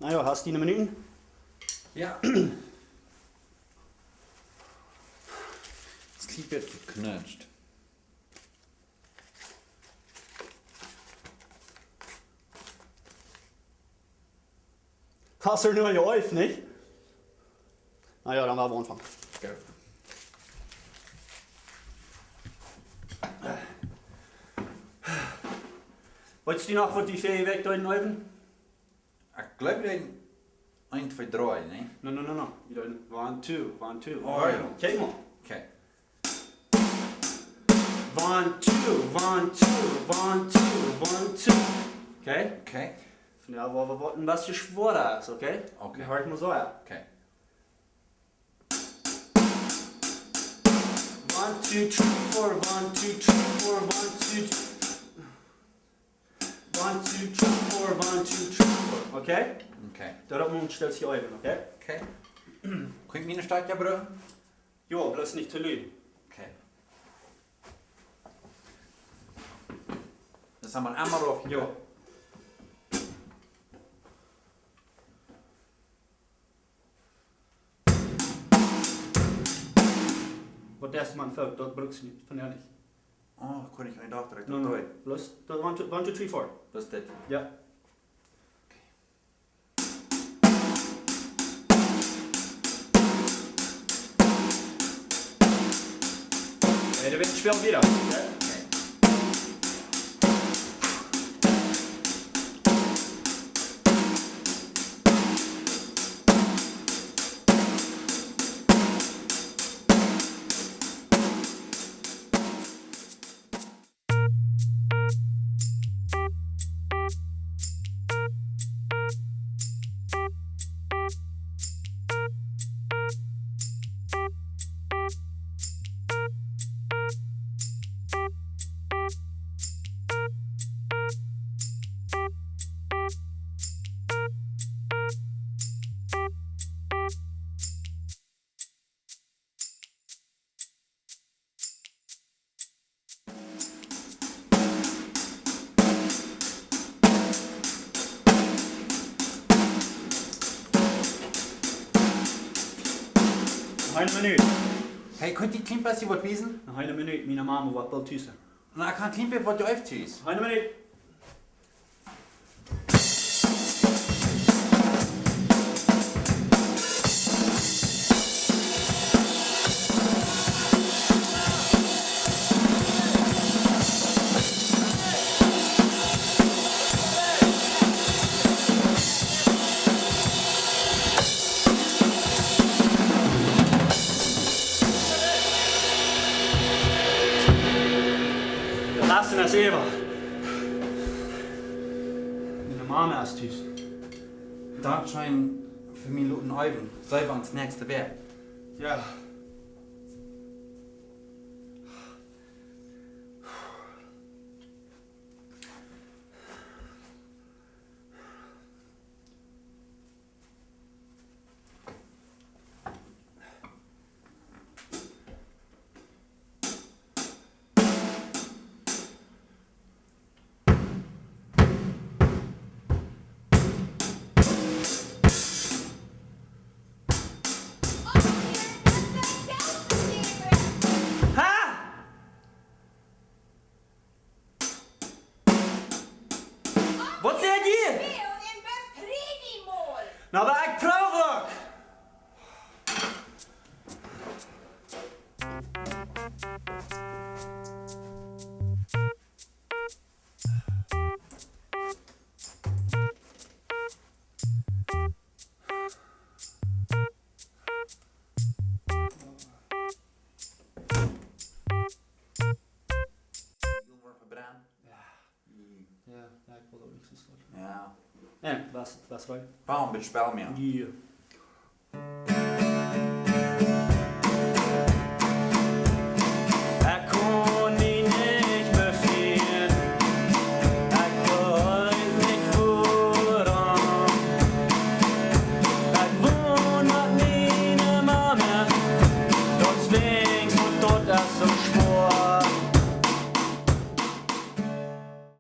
Naja, hast du die Minuten? Ja. Das Klieb wird verknutscht. Hast du nur geholfen, nicht? Naja, dann werden wir anfangen. Ja. Wolltest du noch für die Fähigkeit weg da in den Alpen? Ich glaube, den 1, 2, 3, ne? No. You don't. 1, 2, 1, 2. Oh, ja. Kijk mal. Okay. 1, 2, 1, 2, 1, 2, 1, 2. Okay? Okay. Von ja, wo wir ein bisschen schwerer ist, okay? Okay. Halt mal so, ja. Okay. 1, 2, 3, 4, 1, 2, 3, 4, 1, 2, 1, 2, 3, 4, 1, 2, 3, 4. Okay? Okay. Daarop stellt sich ein, okay? Okay. Könnt ihr mir stark ja, Bro? Jo, bloß nicht zu lügen. Okay. Das haben wir einmal drauf. Jo. Wat das man folgt, dat brauchst du nicht, von ehrlich. Oh, kann ich nicht auch direkt No, no. Bloß, 1, 2, 3, 4. Was ist das? Ja. Ja, der wird schwer wieder. Okay. Eine Minute. Hey, könnt ihr Klimper sie was wissen? Nog eine Minute, meine Mama wat bald tussen. Na, ich kann Klimper was du öfters. Eine Minute. Lassen das selber. Meine Mama ist süß. Dankeschön für Minuten Eugen. Sei wir uns nächste Wert. Ja. Wat zeg je? Nou, maar ik proef ook. Ja, ik wil ook niks zo slot. Ja. Nee, was rein. Warum bist du bei mir? Hier.